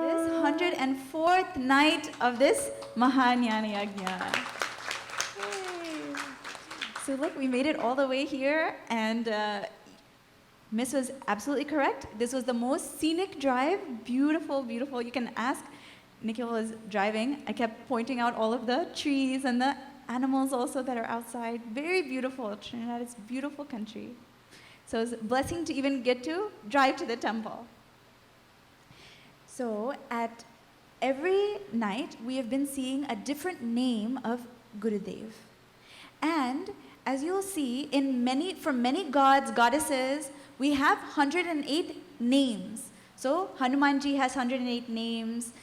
This 104th night of this Maha Jnana Yajna. Yay. So look, we made it all the way here, and Miss was absolutely correct. This was the most scenic drive. Beautiful, beautiful. You can ask. Nikhil was driving. I kept pointing out all of the trees and the animals also that are outside. Very beautiful. Trinidad is a beautiful country. So it's a blessing to even get to drive to the temple. So at every night, we have been seeing a different name of Gurudev. And as you'll see, for many gods, goddesses, we have 108 names. So Hanumanji has 108 names.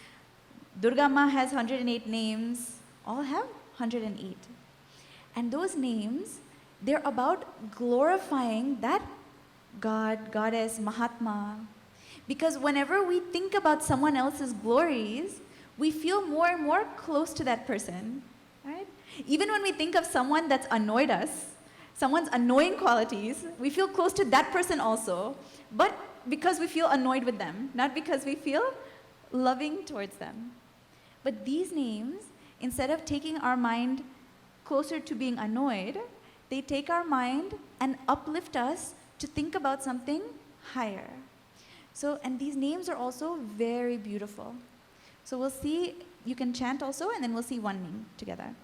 Durga Ma has 108 names. All have 108. And those names, they're about glorifying that God, goddess, Mahatma. Because whenever we think about someone else's glories, we feel more and more close to that person, right? Even when we think of someone that's annoyed us, someone's annoying qualities, we feel close to that person also, but because we feel annoyed with them, not because we feel loving towards them. But these names, instead of taking our mind closer to being annoyed, they take our mind and uplift us to think about something higher. So, and these names are also very beautiful. So we'll see, you can chant also, and then we'll see one name together.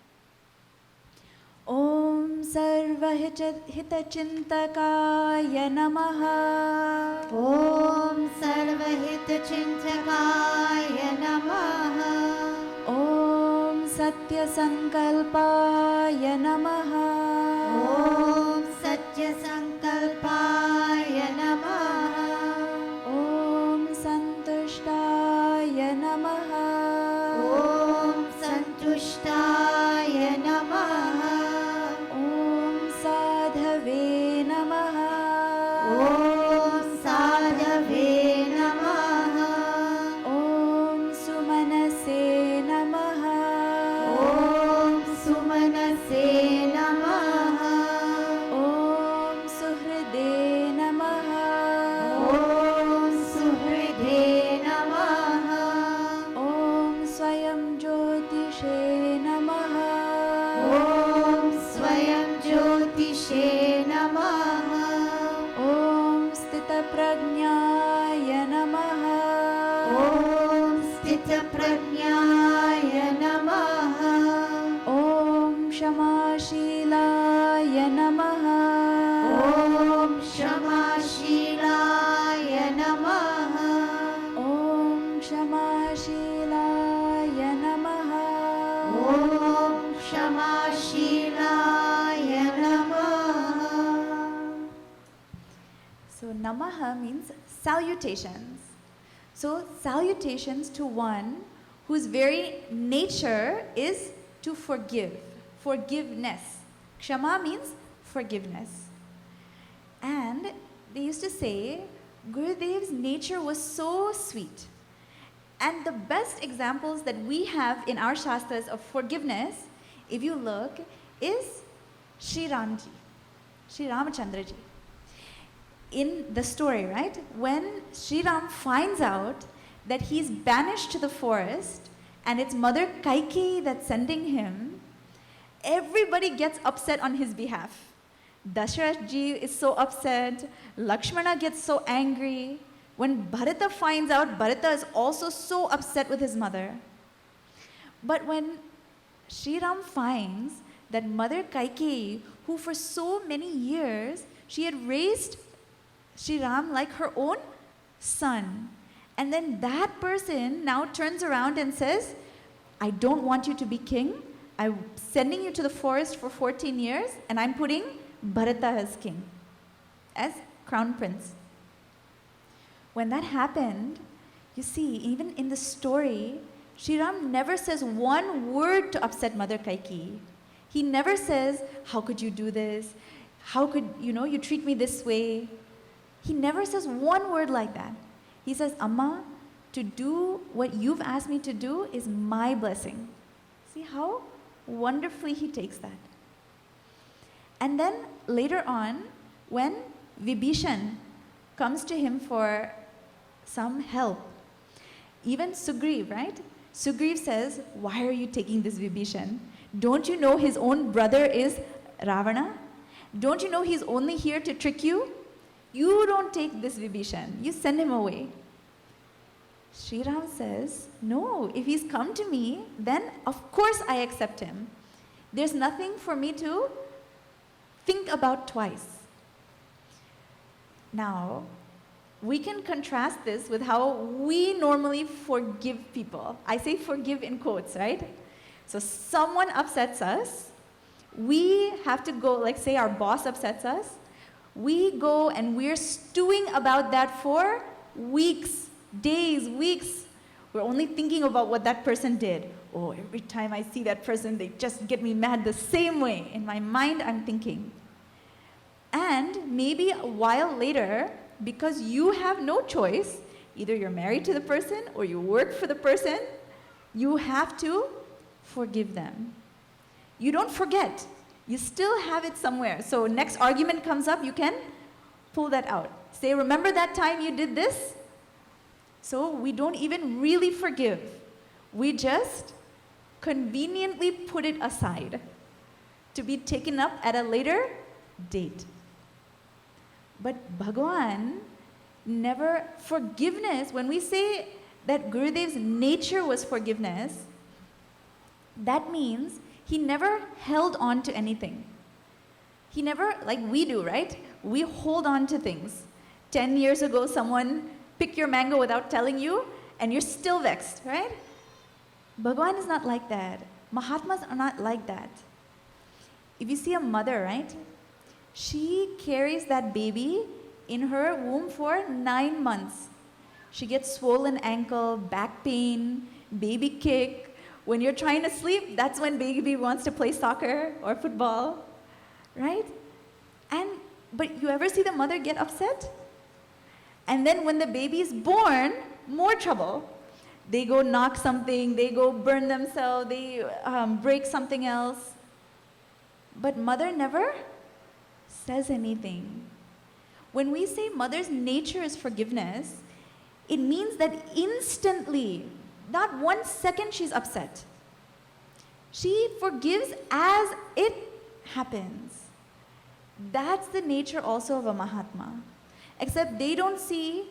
Om Sarva Hita Chintakaya Namaha. Om Sarva Hita Chintakaya Namaha. Om Satya Sankalpaya Namaha. Om Satya Sankalpaya Namaha. Om Santushtaya Namaha. Om Santushtaya Namaha. Om Sadhave Namaha. Om Sadhave Namaha. Om Sumanase Namaha. Om Sumanase Namaha. Om Suhride Namaha. Om Suhride Namaha. Om Swayam Jyotishe Namaha. Om Swayam Jyotishe Namaha. Om Stita Prajnaya Namaha. Om Stita Prajnaya Namaha. Om Shamashilaya Namaha. Om Shamashilaya Namaha. Om Shamashilaya Namaha. Om Shamashilaya Namaha. So Namaha means salutations. So salutations to one whose very nature is to forgive, forgiveness. Kshama means forgiveness. And they used to say Gurudev's nature was so sweet. And the best examples that we have in our Shastras of forgiveness, if you look, is Sri Ramji, Sri Ramachandraji. In the story, right, when Sri Ram finds out that he's banished to the forest and it's Mother Kaikeyi that's sending him, everybody gets upset on his behalf. Dasharath ji is so upset, Lakshmana gets so angry. When Bharata finds out, Bharata is also so upset with his mother. But when Sri Ram finds that Mother Kaikeyi, who for so many years, she had raised Sri Ram like her own son. And then that person now turns around and says, I don't want you to be king. I'm sending you to the forest for 14 years, and I'm putting Bharata as king, as crown prince. When that happened, you see, even in the story, Sri Ram never says one word to upset Mother Kaikeyi. He never says, how could you do this? How could, you treat me this way? He never says one word like that. He says, Amma, to do what you've asked me to do is my blessing. See how wonderfully he takes that. And then later on, when Vibhishan comes to him for some help. Even Sugriv, right? Sugriv says, why are you taking this Vibhishan? Don't you know his own brother is Ravana? Don't you know he's only here to trick you? You don't take this Vibhishan. You send him away. Sri Ram says, no, if he's come to me, then of course I accept him. There's nothing for me to think about twice. Now, we can contrast this with how we normally forgive people. I say forgive in quotes, right? So someone upsets us, we have to go, like say our boss upsets us, we go and we're stewing about that for weeks, days, weeks. We're only thinking about what that person did. Oh, every time I see that person, they just get me mad the same way. In my mind, I'm thinking. And maybe a while later, because you have no choice, either you're married to the person or you work for the person, you have to forgive them. You don't forget. You still have it somewhere. So next argument comes up, you can pull that out. Say, remember that time you did this? So we don't even really forgive. We just conveniently put it aside to be taken up at a later date. But Bhagavan never, forgiveness, when we say that Gurudev's nature was forgiveness, that means he never held on to anything. He never, like we do, right? We hold on to things. 10 years ago, someone picked your mango without telling you, and you're still vexed, right? Bhagavan is not like that. Mahatmas are not like that. If you see a mother, right? She carries that baby in her womb for 9 months. She gets swollen ankle, back pain, baby kick. When you're trying to sleep, that's when baby wants to play soccer or football, right? But you ever see the mother get upset? And then when the baby is born, more trouble. They go knock something, they go burn themselves, they break something else. But mother never says anything. When we say mother's nature is forgiveness, it means that instantly, not 1 second she's upset. She forgives as it happens. That's the nature also of a Mahatma. Except they don't feel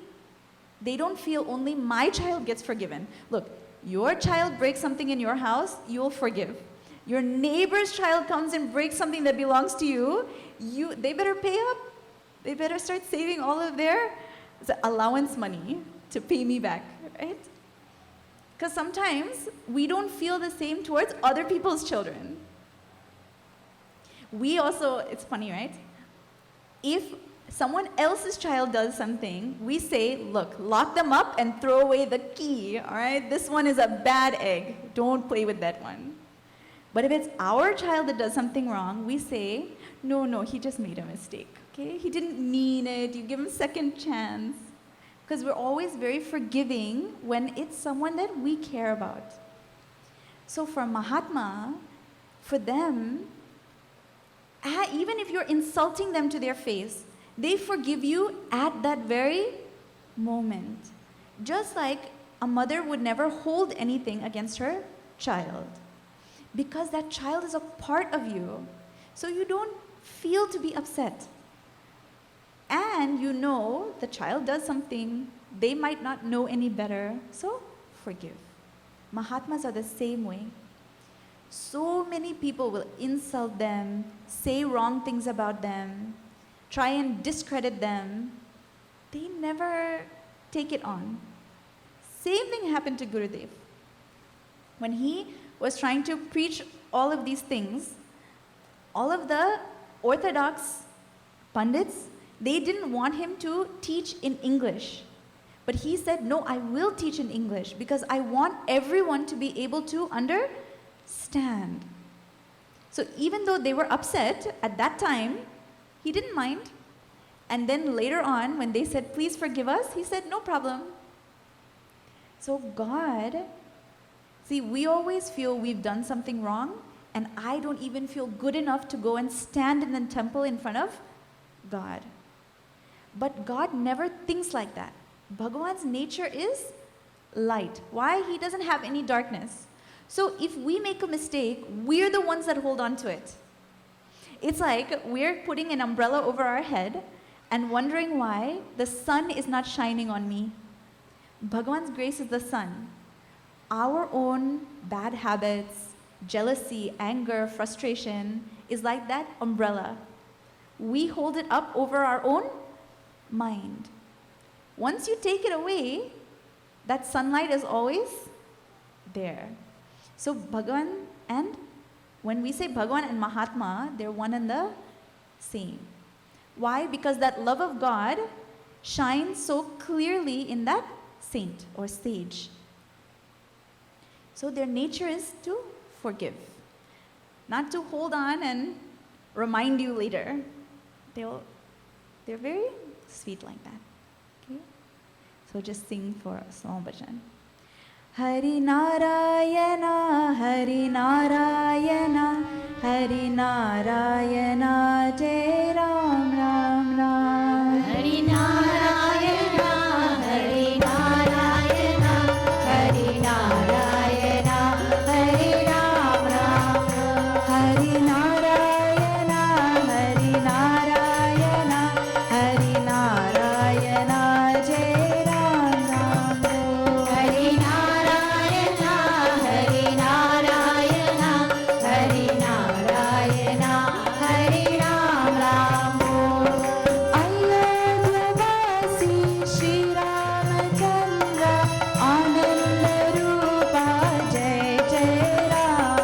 only my child gets forgiven. Look, your child breaks something in your house, you'll forgive. Your neighbor's child comes and breaks something that belongs to you, they better pay up. They better start saving all of their allowance money to pay me back, right? Because sometimes we don't feel the same towards other people's children. We also, it's funny, right? If someone else's child does something, we say, look, lock them up and throw away the key, all right? This one is a bad egg. Don't play with that one. But if it's our child that does something wrong, we say, no, he just made a mistake, okay? He didn't mean it. You give him second chance. Because we're always very forgiving when it's someone that we care about. So for Mahatma, for them, even if you're insulting them to their face, they forgive you at that very moment. Just like a mother would never hold anything against her child. Because that child is a part of you. So you don't feel to be upset. And you know the child does something, they might not know any better, so forgive. Mahatmas are the same way. So many people will insult them, say wrong things about them, try and discredit them. They never take it on. Same thing happened to Gurudev. When he was trying to preach all of these things, all of the orthodox pundits, they didn't want him to teach in English. But he said, no, I will teach in English because I want everyone to be able to understand. So even though they were upset at that time, he didn't mind. And then later on, when they said, please forgive us, he said, no problem. So God, see, we always feel we've done something wrong, and I don't even feel good enough to go and stand in the temple in front of God. But God never thinks like that. Bhagavan's nature is light. Why? He doesn't have any darkness. So if we make a mistake, we're the ones that hold on to it. It's like we're putting an umbrella over our head and wondering why the sun is not shining on me. Bhagavan's grace is the sun. Our own bad habits, jealousy, anger, frustration is like that umbrella. We hold it up over our own mind. Once you take it away, that sunlight is always there. So Bhagavan, and when we say Bhagavan and Mahatma, they're one and the same. Why? Because that love of God shines so clearly in that saint or sage. So their nature is to forgive, not to hold on and remind you later. They're very sweet like that. Okay? So just sing for a small bhajan. Hari Narayana, Hari Narayana, Hari Narayana, Jai Ram Ram Ram. Hari Narayana, Hari Narayana, Hari Narayana, Hari Ram Ram. Hari Narayana, Hari Narayana, Hari Narayana, Jai Ram Ram Ram. Hari Narayana, Hari Narayana, Hari Narayana, Hari Ram Ram. अयोध्यावासी Shri Ramchandra आनंद रूपा जय जय राम.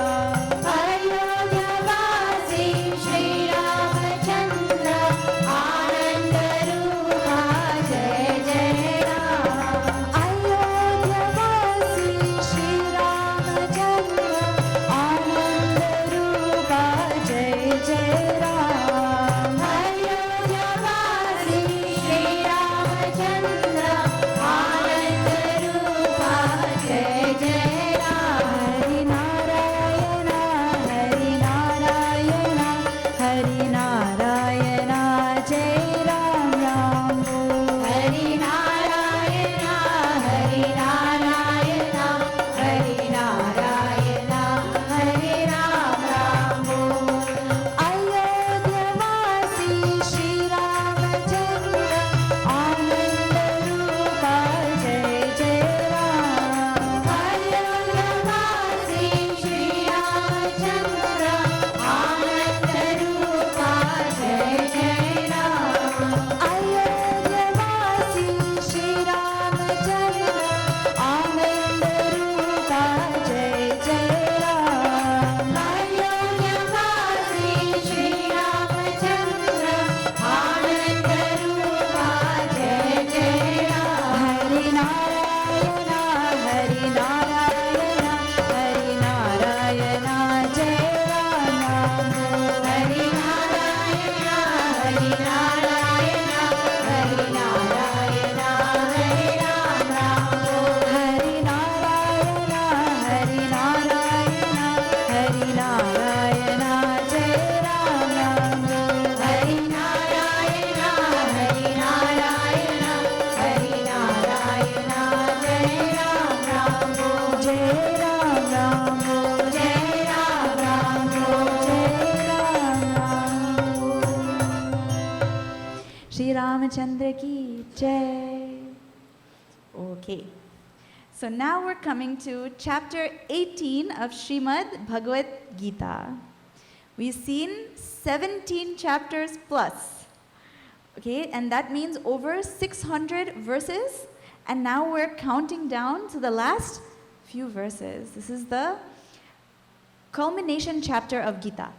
अयोध्यावासी श्री रामचंद्र आनंद रूपा जय जय राम. अयोध्यावासी श्री रामचंद्र आनंद रूपा जय जय राम. अयोध्यावासी श्री रामचंद्र आनंद रूपा जय जय राम. हरि नारायण हरि नारायण हरि नारायण जय राम राम बोल. हरि नारायण हरि नारायण हरि नारायण हरि राम राम बोल. अयोध्यावासी श्री रामचंद्र आनंद रूपा जय जय राम. अयोध्यावासी श्री रामचंद्र आनंद रूपा जय जय राम. अयोध्यावासी श्री रामचंद्र आनंद रूपा जय जय राम. अयोध्यावासी श्री रामचंद्र आनंद रूपा जय जय राम. हरि नारायण हरि नारायण हरि नारायण जय राम राम बोल. हरि नारायण हरि नारायण हरि नारायण हरि राम राम बोल. हरि नारायण हरि नारायण हरि नारायण जय राम राम बोल. हरि नारायण हरि नारायण हरि नारायण जय राम राम बोल. जय राम राम बोल. जय राम राम बोल. जय राम राम बोल. श्री रामचंद्र की जय. Okay. So now we're coming to chapter 18 of Srimad Bhagavad Gita. We've seen 17 chapters plus. Okay, and that means over 600 verses. And now we're counting down to the last few verses. This is the culmination chapter of Gita.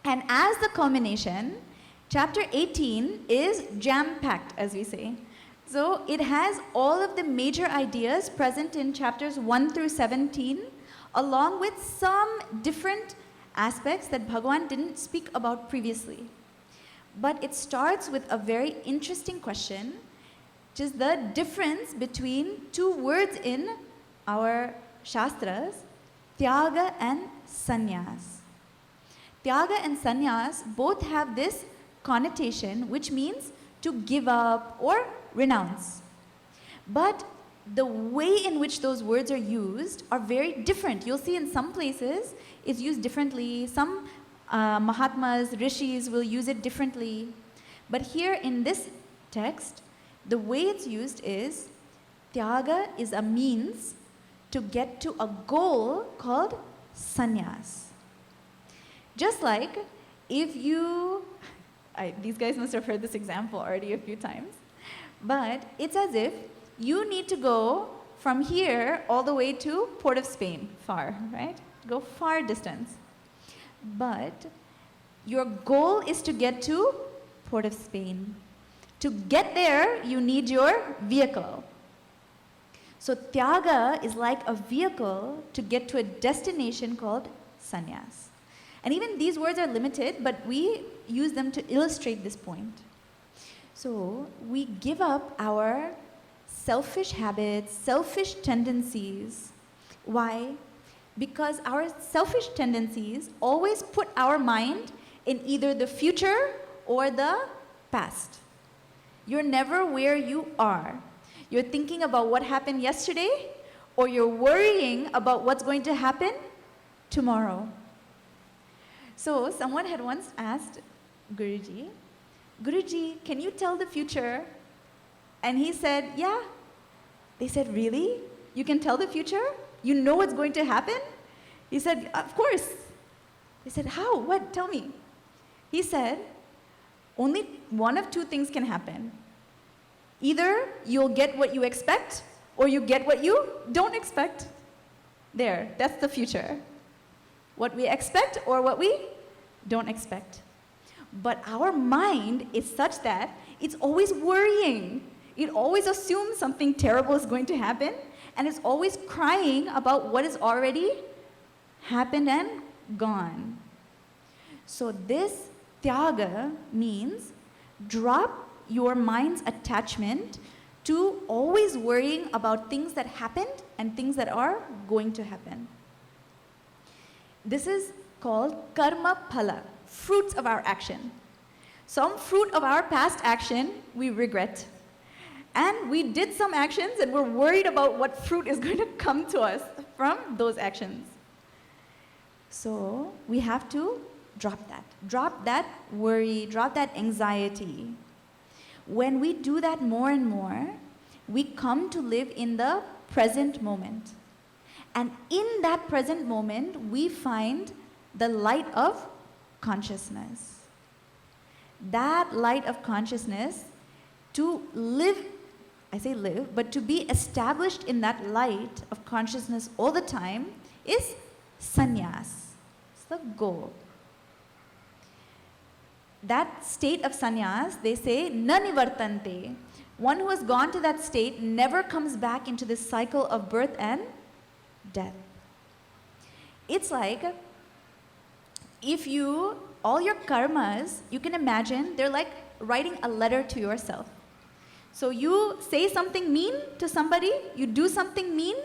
And as the culmination, chapter 18 is jam-packed, as we say. So it has all of the major ideas present in chapters 1 through 17, along with some different aspects that Bhagavan didn't speak about previously. But it starts with a very interesting question, which is the difference between two words in our Shastras, Tyaga and Sannyas. Tyaga and Sannyas both have this connotation, which means to give up or renounce. But the way in which those words are used are very different. You'll see in some places it's used differently. Some Mahatmas, Rishis will use it differently. But here in this text, the way it's used is Tyaga is a means to get to a goal called sannyas. Just like if you, these guys must have heard this example already a few times, but it's as if you need to go from here all the way to Port of Spain, far, right? Go far distance. But your goal is to get to Port of Spain. To get there, you need your vehicle. So Tyaga is like a vehicle to get to a destination called sannyas. And even these words are limited, but we use them to illustrate this point. So we give up our selfish habits, selfish tendencies. Why? Because our selfish tendencies always put our mind in either the future or the past. You're never where you are. You're thinking about what happened yesterday, or you're worrying about what's going to happen tomorrow. So someone had once asked Guruji, Guruji, can you tell the future? And he said, yeah. They said, really? You can tell the future? You know what's going to happen? He said, of course. They said, how? What? Tell me. He said, only one of two things can happen. Either you'll get what you expect, or you get what you don't expect. There, that's the future. What we expect or what we don't expect. But our mind is such that it's always worrying. It always assumes something terrible is going to happen, and it's always crying about what has already happened and gone. So this Tyaga means drop your mind's attachment to always worrying about things that happened and things that are going to happen. This is called karma phala, fruits of our action. Some fruit of our past action we regret. And we did some actions and we're worried about what fruit is going to come to us from those actions. So we have to drop that. Drop that worry, drop that anxiety. When we do that more and more, we come to live in the present moment. And in that present moment, we find the light of consciousness. That light of consciousness, to live, I say live, but to be established in that light of consciousness all the time is sannyas. It's the goal. That state of sannyas, they say, na nivartante. One who has gone to that state never comes back into this cycle of birth and death. It's like if all your karmas, you can imagine, they're like writing a letter to yourself. So you say something mean to somebody, you do something mean,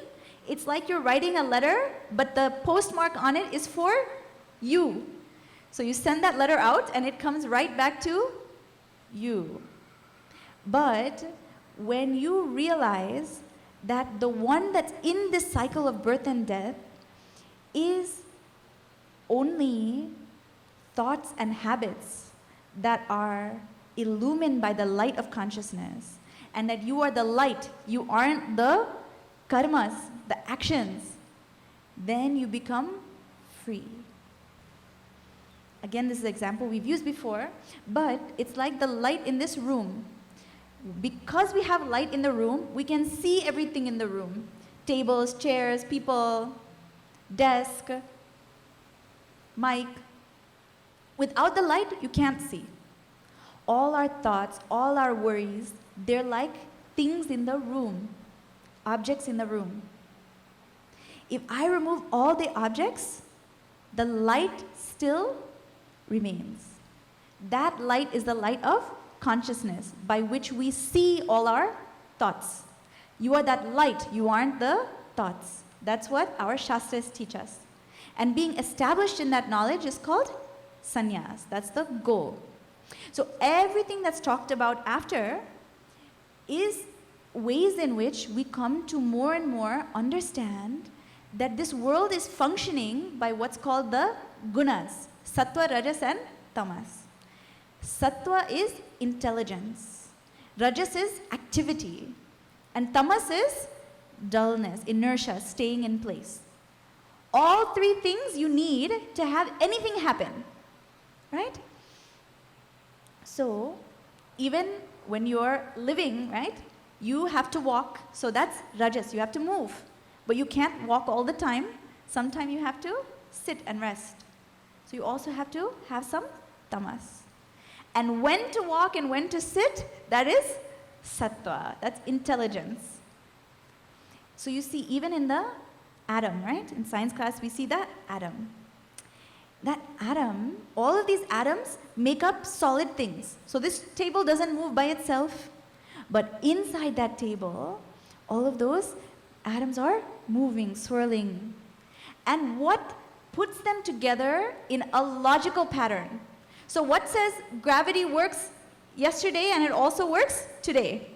it's like you're writing a letter, but the postmark on it is for you. So you send that letter out and it comes right back to you. But when you realize that the one that's in this cycle of birth and death is only thoughts and habits that are illumined by the light of consciousness, and that you are the light, you aren't the karmas, the actions, then you become free. Again, this is an example we've used before, but it's like the light in this room. Because we have light in the room, we can see everything in the room. Tables, chairs, people, desk, mic. Without the light, you can't see. All our thoughts, all our worries, they're like things in the room, objects in the room. If I remove all the objects, the light still remains. That light is the light of consciousness by which we see all our thoughts. You are that light, you aren't the thoughts. That's what our Shastras teach us. And being established in that knowledge is called sannyas. That's the goal. So everything that's talked about after is ways in which we come to more and more understand that this world is functioning by what's called the gunas, sattva, rajas and tamas. Sattva is intelligence, rajas is activity, and tamas is dullness, inertia, staying in place. All three things you need to have anything happen, right? So, even when you're living, right, you have to walk, so that's rajas, you have to move. But you can't walk all the time. Sometimes you have to sit and rest. So you also have to have some tamas. And when to walk and when to sit, that is sattva, that's intelligence. So you see, even in the atom, right? In science class, we see the atom. That atom, all of these atoms make up solid things. So this table doesn't move by itself, but inside that table, all of those atoms are moving, swirling. And what puts them together in a logical pattern? So what says gravity works yesterday and it also works today?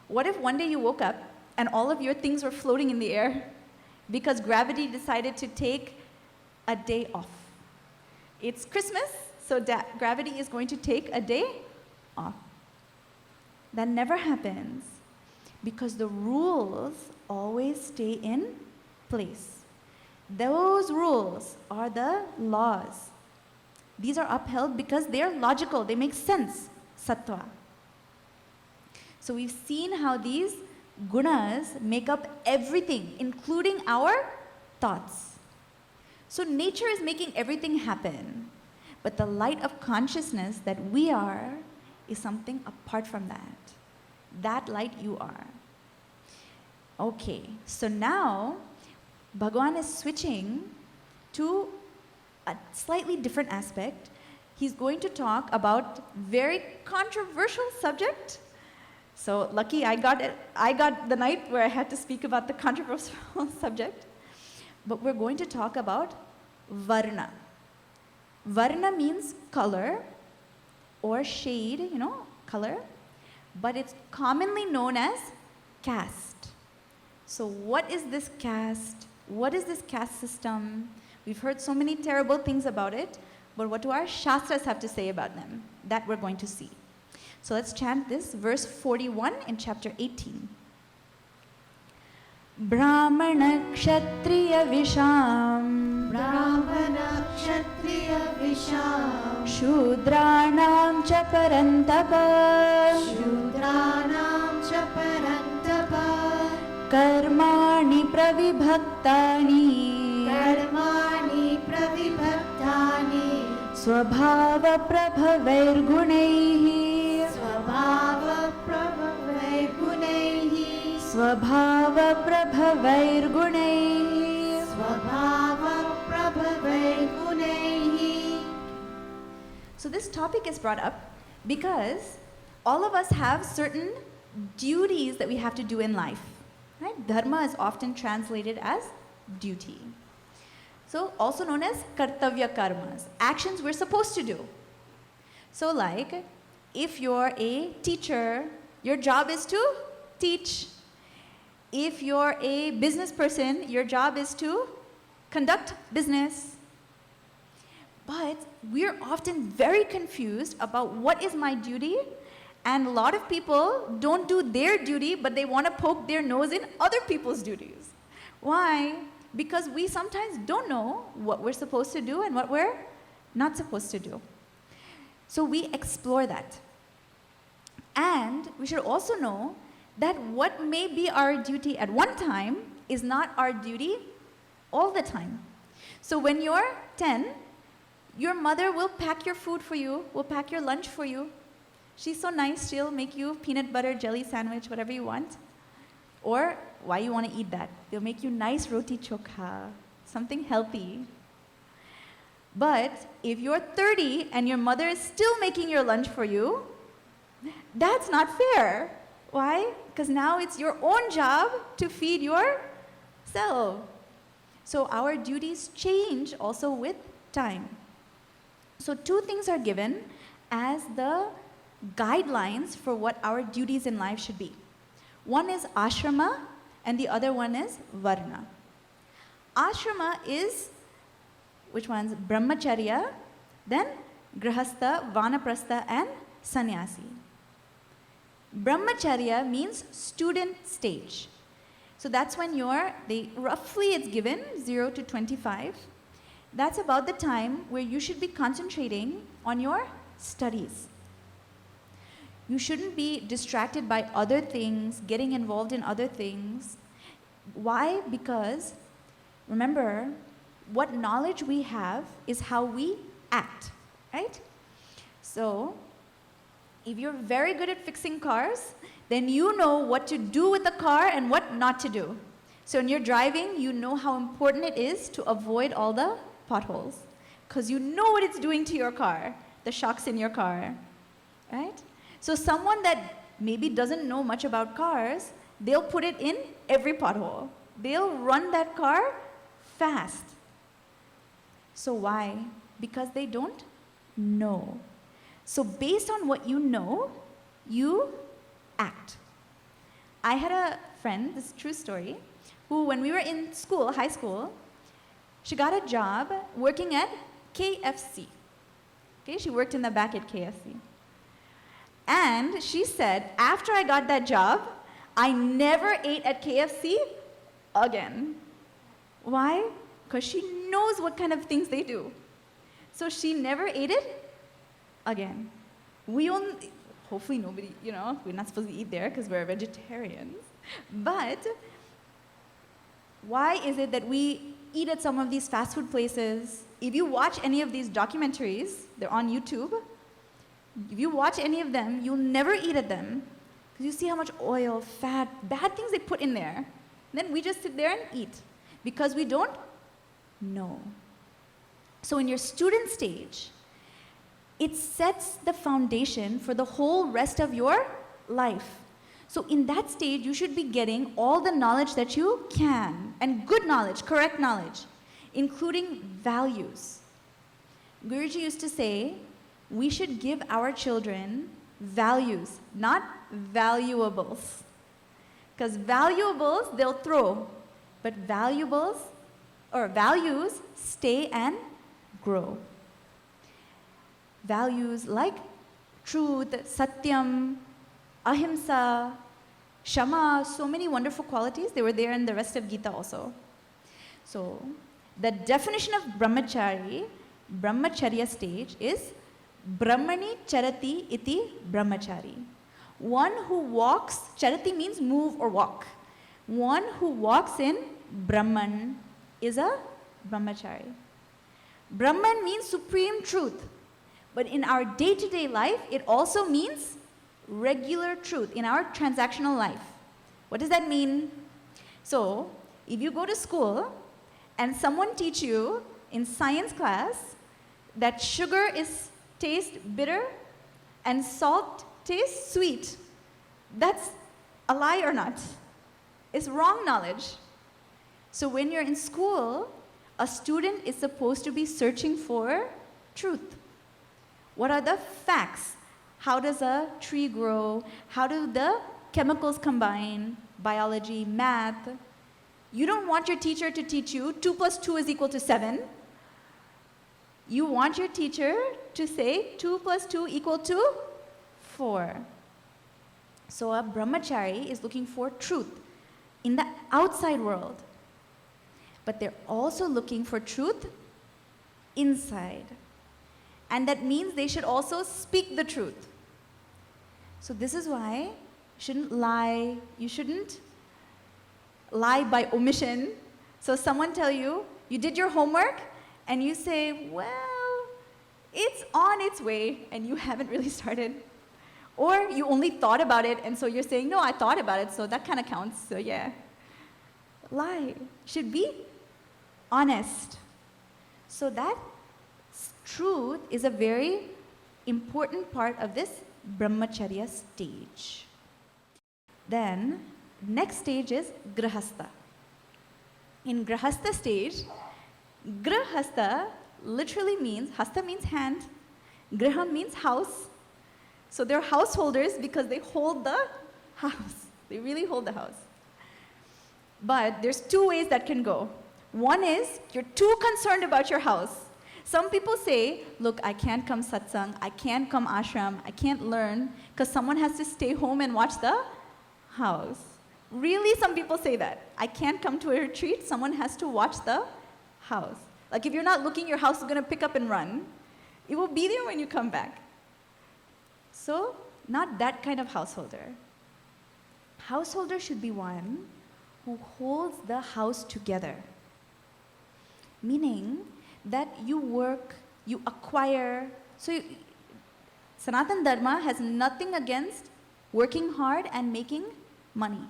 What if one day you woke up and all of your things were floating in the air because gravity decided to take a day off? It's Christmas, so gravity is going to take a day off. That never happens because the rules always stay in place. Those rules are the laws. These are upheld because they're logical, they make sense, sattva. So we've seen how these gunas make up everything, including our thoughts. So nature is making everything happen, but the light of consciousness that we are is something apart from that. That light you are. Okay, so now Bhagavan is switching to a slightly different aspect. He's going to talk about very controversial subject. So lucky I got it. I got the night where I had to speak about the controversial subject. But we're going to talk about varna. Varna means color or shade, color. But it's commonly known as caste. So what is this caste? What is this caste system? We've heard so many terrible things about it, but what do our shastras have to say about them? That we're going to see. So let's chant this, verse 41 in chapter 18. Brahmana kshatriya visham Brahmana kshatriya visham Shudranam cha parantapa Shudranam cha parantapa Karmani pravibhaktani Karmani pravibhaktani Swabhava prabhavairgunaihi Swabhava prabhavairgunaihi Swabhava prabhavairgunaihi Swabhava prabhavairgunaihi. So this topic is brought up because all of us have certain duties that we have to do in life. Right? Dharma is often translated as duty. So also known as kartavya karmas, actions we're supposed to do. So like, if you're a teacher, your job is to teach. If you're a business person, your job is to conduct business. But we're often very confused about what is my duty, and a lot of people don't do their duty, but they want to poke their nose in other people's duties. Why? Because we sometimes don't know what we're supposed to do and what we're not supposed to do. So we explore that. And we should also know that what may be our duty at one time is not our duty all the time. So when you're 10, your mother will pack your food for you, will pack your lunch for you. She's so nice, she'll make you peanut butter jelly sandwich, whatever you want. Or why you want to eat that? They'll make you nice roti chokha, something healthy. But if you're 30 and your mother is still making your lunch for you, that's not fair. Why? Because now it's your own job to feed yourself. So our duties change also with time. So two things are given as the guidelines for what our duties in life should be. One is ashrama and the other one is varna. Ashrama is, which one's brahmacharya, then grihastha, vanaprastha and sannyasi. Brahmacharya means student stage. So that's when roughly it's given 0 to 25. That's about the time where you should be concentrating on your studies. You shouldn't be distracted by other things, getting involved in other things. Why? Because remember, what knowledge we have is how we act, right? So, if you're very good at fixing cars, then you know what to do with the car and what not to do. So when you're driving, you know how important it is to avoid all the potholes, because you know what it's doing to your car, the shocks in your car, right? So someone that maybe doesn't know much about cars, they'll put it in every pothole. They'll run that car fast. So why? Because they don't know. So based on what you know, you act. I had a friend, this is a true story, who when we were in school, high school, she got a job working at KFC. Okay, she worked in the back at KFC. And she said, after I got that job, I never ate at KFC again. Why? Because she knows what kind of things they do. So she never ate it again. Hopefully nobody, we're not supposed to eat there because we're vegetarians. But why is it that we eat at some of these fast food places? If you watch any of these documentaries, they're on YouTube. If you watch any of them, you'll never eat at them because you see how much oil, fat, bad things they put in there. Then we just sit there and eat because we don't know. So in your student stage, it sets the foundation for the whole rest of your life. So in that stage, you should be getting all the knowledge that you can, and good knowledge, correct knowledge, including values. Guruji used to say, we should give our children values, not valuables. Because valuables, they'll throw, but values stay and grow. Values like truth, satyam, ahimsa, shama, so many wonderful qualities. They were there in the rest of Gita also. So, the definition of brahmacharya stage is brahmani charati iti brahmachari. One who walks, charati means move or walk. One who walks in Brahman is a brahmachari. Brahman means supreme truth. But in our day-to-day life, it also means regular truth in our transactional life. What does that mean? So, if you go to school and someone teach you in science class that sugar tastes bitter and salt tastes sweet, that's a lie or not? It's wrong knowledge. So when you're in school, a student is supposed to be searching for truth. What are the facts? How does a tree grow? How do the chemicals combine? Biology, math. You don't want your teacher to teach you 2 plus 2 is equal to 7. You want your teacher to say 2 plus 2 equal to 4. So a brahmachari is looking for truth in the outside world. But they're also looking for truth inside. And that means they should also speak the truth. So this is why you shouldn't lie. You shouldn't lie by omission. So someone tell you, you did your homework, and you say, well, it's on its way, and you haven't really started. Or you only thought about it, and so you're saying, no, I thought about it, so that kind of counts, so yeah. Lie. Should be honest. So that truth is a very important part of this brahmacharya stage. Then, next stage is grihastha. In grihastha stage, grihastha literally means, hasta means hand, Griha means house. So they're householders because they hold the house. They really hold the house. But there's two ways that can go. One is you're too concerned about your house. Some people say, look, I can't come satsang, I can't come ashram, I can't learn because someone has to stay home and watch the house. Really, some people say that. I can't come to a retreat, someone has to watch the house. Like if you're not looking, your house is going to pick up and run. It will be there when you come back. So, not that kind of householder. Householder should be one who holds the house together. Meaning that you work, you acquire. So, Sanatan Dharma has nothing against working hard and making money.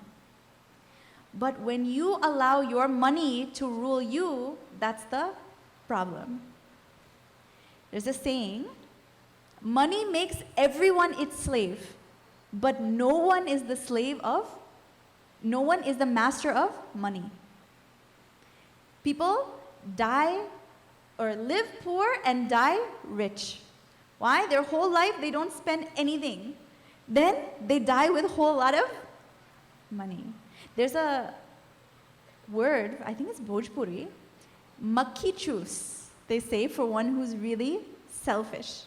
But when you allow your money to rule you, that's the problem. There's a saying, money makes everyone its slave, but no one is the master of money. People die or live poor and die rich. Why? Their whole life they don't spend anything. Then they die with a whole lot of money. There's a word, I think it's Bhojpuri, makhi chus, they say, for one who's really selfish.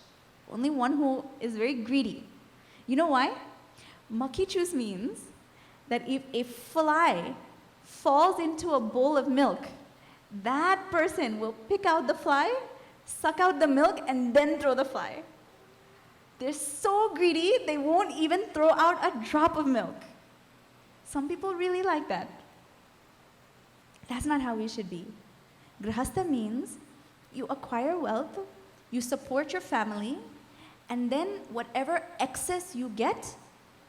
Only one who is very greedy. You know why? Makhi chus means that if a fly falls into a bowl of milk, that person will pick out the fly, suck out the milk, and then throw the fly. They're so greedy, they won't even throw out a drop of milk. Some people really like that. That's not how we should be. Grihastha means you acquire wealth, you support your family, and then whatever excess you get,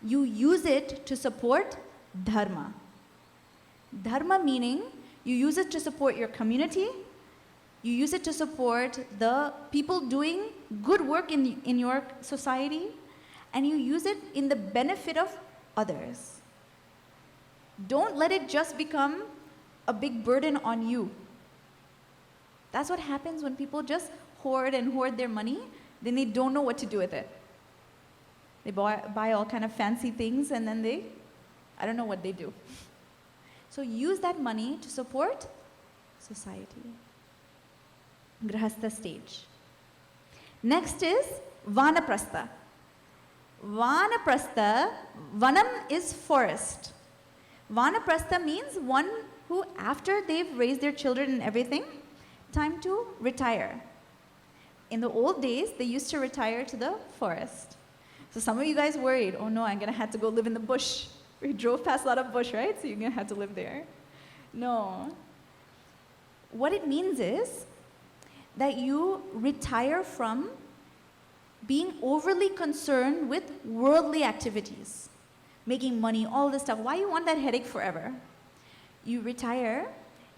you use it to support dharma. Dharma meaning you use it to support your community, you use it to support the people doing good work in your society, and you use it in the benefit of others. Don't let it just become a big burden on you. That's what happens when people just hoard their money, then they don't know what to do with it. They buy all kind of fancy things and then I don't know what they do. So use that money to support society. Grihastha stage. Next is Vanaprastha. Vanaprastha, Vanam is forest. Vanaprastha means one who, after they've raised their children and everything, time to retire. In the old days, they used to retire to the forest. So some of you guys worried, oh no, I'm going to have to go live in the bush. We drove past a lot of bush, right? So you're going to have to live there. No. What it means is that you retire from being overly concerned with worldly activities. Making money, all this stuff. Why you want that headache forever? You retire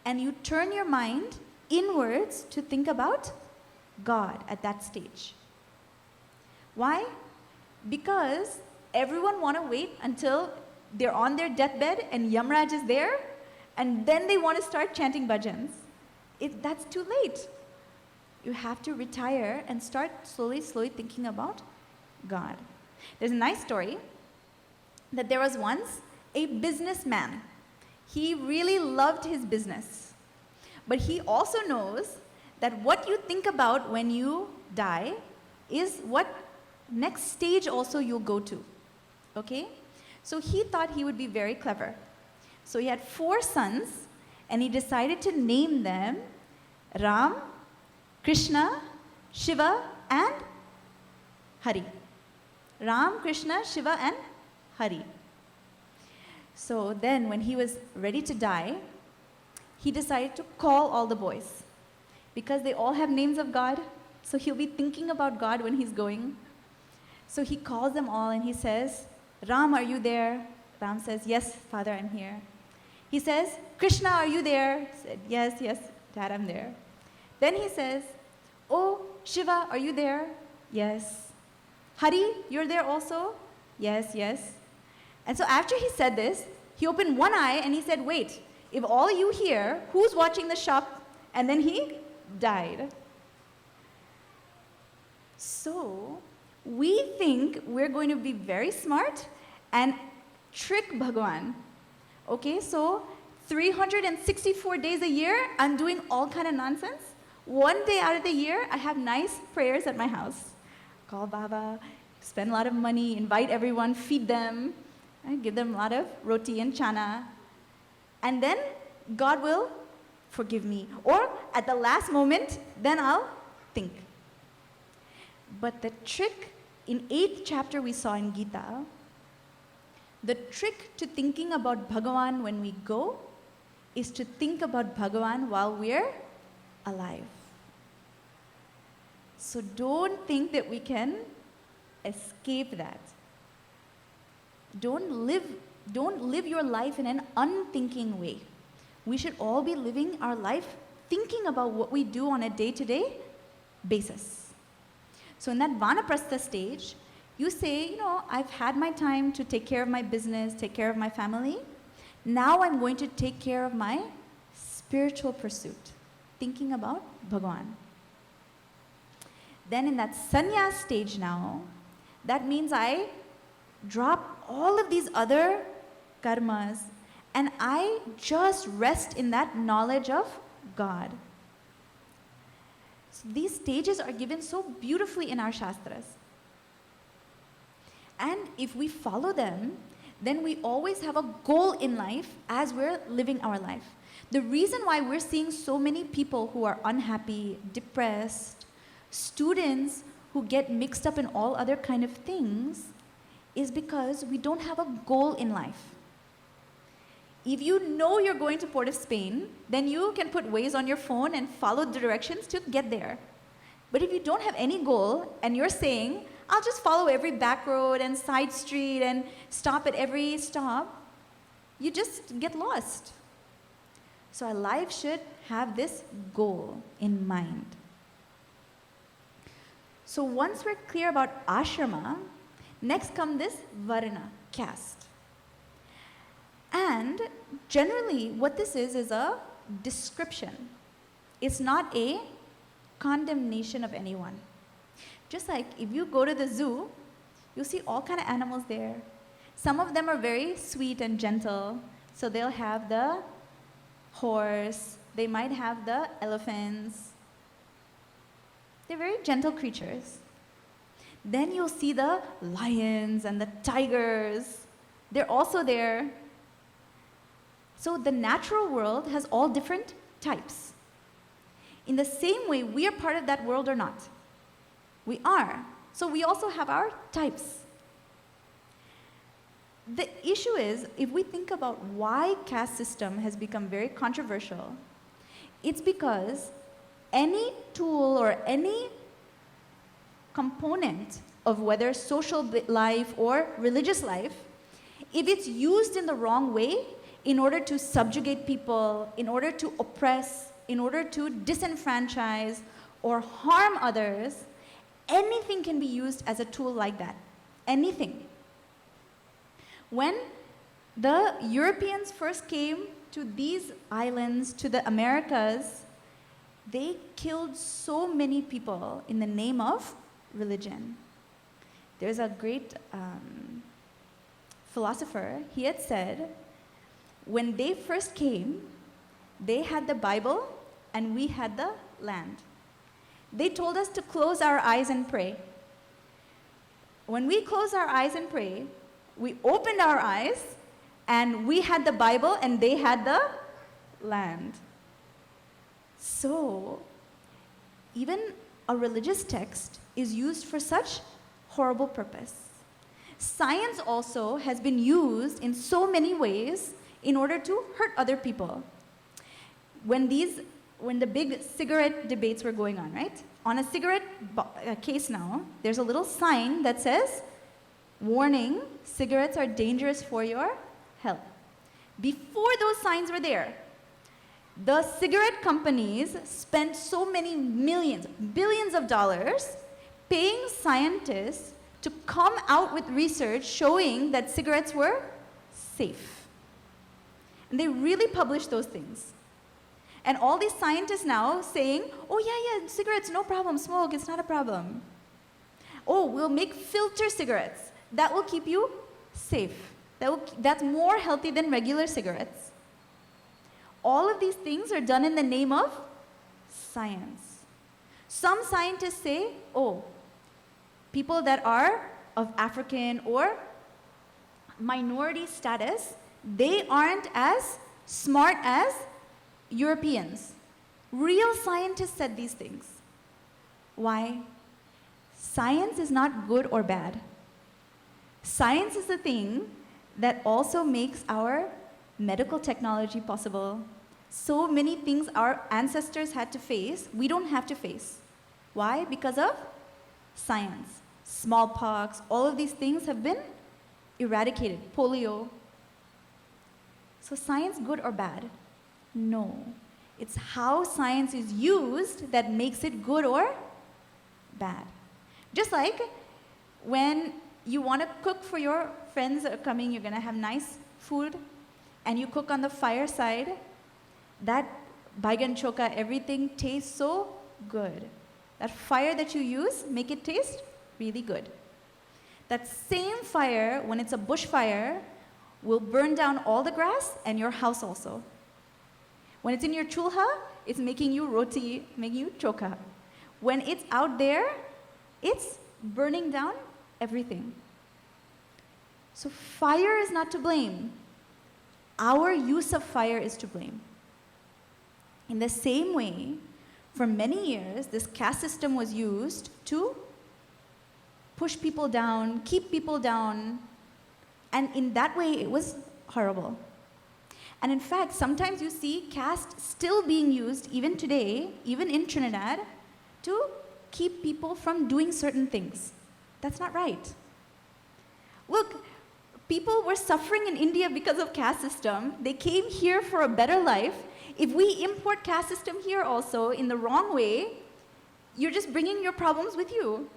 and you turn your mind inwards to think about God at that stage. Why? Because everyone want to wait until they're on their deathbed and Yamraj is there, and then they want to start chanting bhajans. That's too late. You have to retire and start slowly thinking about God. There's a nice story that there was once a businessman. He really loved his business. But he also knows that what you think about when you die is what next stage also you'll go to. Okay? So he thought he would be very clever. So he had 4 sons and he decided to name them Ram, Krishna, Shiva and Hari. Ram, Krishna, Shiva and Hari. So then when he was ready to die, he decided to call all the boys. Because they all have names of God, so he'll be thinking about God when he's going. So he calls them all and he says, Ram, are you there? Ram says, yes, Father, I'm here. He says, Krishna, are you there? He said, yes, Dad, I'm there. Then he says, oh, Shiva, are you there? Yes. Hari, you're there also? Yes. And so after he said this, he opened one eye and he said, wait, if all you here, who's watching the shop? And then he died. So, we think we're going to be very smart and trick Bhagwan. Okay, so 364 days a year, I'm doing all kind of nonsense. One day out of the year, I have nice prayers at my house. Call Baba, spend a lot of money, invite everyone, feed them, and give them a lot of roti and chana. And then God will forgive me. Or at the last moment, then I'll think. But the trick, in 8th chapter we saw in Gita, the trick to thinking about Bhagavan when we go is to think about Bhagavan while we're alive. So don't think that we can escape that. Don't live your life in an unthinking way. We should all be living our life thinking about what we do on a day-to-day basis. So in that Vanaprastha stage, you say, I've had my time to take care of my business, take care of my family. Now I'm going to take care of my spiritual pursuit, thinking about Bhagavan. Then in that sannyas stage now, that means I drop all of these other karmas and I just rest in that knowledge of God. So these stages are given so beautifully in our Shastras. And if we follow them, then we always have a goal in life as we're living our life. The reason why we're seeing so many people who are unhappy, depressed, students who get mixed up in all other kind of things is because we don't have a goal in life. If you know you're going to Port of Spain, then you can put Waze on your phone and follow the directions to get there. But if you don't have any goal and you're saying, I'll just follow every back road and side street and stop at every stop, you just get lost. So our life should have this goal in mind. So once we're clear about ashrama, next comes this varna, caste. And generally what this is a description. It's not a condemnation of anyone. Just like if you go to the zoo, you'll see all kind of animals there. Some of them are very sweet and gentle, so they'll have the horse, they might have the elephants. They're very gentle creatures. Then you'll see the lions and the tigers. They're also there. So the natural world has all different types. In the same way, we are part of that world or not. We are. So we also have our types. The issue is, if we think about why caste system has become very controversial, it's because any tool or any component of whether social life or religious life, if it's used in the wrong way, in order to subjugate people, in order to oppress, in order to disenfranchise or harm others, anything can be used as a tool like that. Anything. When the Europeans first came to these islands, to the Americas, they killed so many people in the name of religion. There's a great philosopher, he had said, when they first came, they had the Bible and we had the land. They told us to close our eyes and pray. When we closed our eyes and pray, we opened our eyes and we had the Bible and they had the land. So, even a religious text is used for such horrible purpose. Science also has been used in so many ways in order to hurt other people. When the big cigarette debates were going on, right? On a cigarette case now, there's a little sign that says, warning, cigarettes are dangerous for your health. Before those signs were there, the cigarette companies spent so many millions, billions of dollars paying scientists to come out with research showing that cigarettes were safe. And they really published those things. And all these scientists now saying, oh yeah, cigarettes, no problem, smoke, it's not a problem. Oh, we'll make filter cigarettes. That will keep you safe. That's more healthy than regular cigarettes. All of these things are done in the name of science. Some scientists say, oh, people that are of African or minority status, they aren't as smart as Europeans. Real scientists said these things. Why? Science is not good or bad. Science is the thing that also makes our medical technology possible. So many things our ancestors had to face, we don't have to face. Why? Because of science. Smallpox, all of these things have been eradicated. Polio. So science good or bad? No. It's how science is used that makes it good or bad. Just like when you want to cook for your friends that are coming, you're going to have nice food, and you cook on the fireside, that baigan choka, everything tastes so good. That fire that you use, make it taste really good. That same fire, when it's a bushfire, will burn down all the grass and your house also. When it's in your chulha, it's making you roti, making you choka. When it's out there, it's burning down everything. So fire is not to blame. Our use of fire is to blame. In the same way, for many years, this caste system was used to push people down, keep people down, and in that way, it was horrible. And in fact, sometimes you see caste still being used, even today, even in Trinidad, to keep people from doing certain things. That's not right. Look, people were suffering in India because of caste system. They came here for a better life. If we import caste system here also in the wrong way, you're just bringing your problems with you.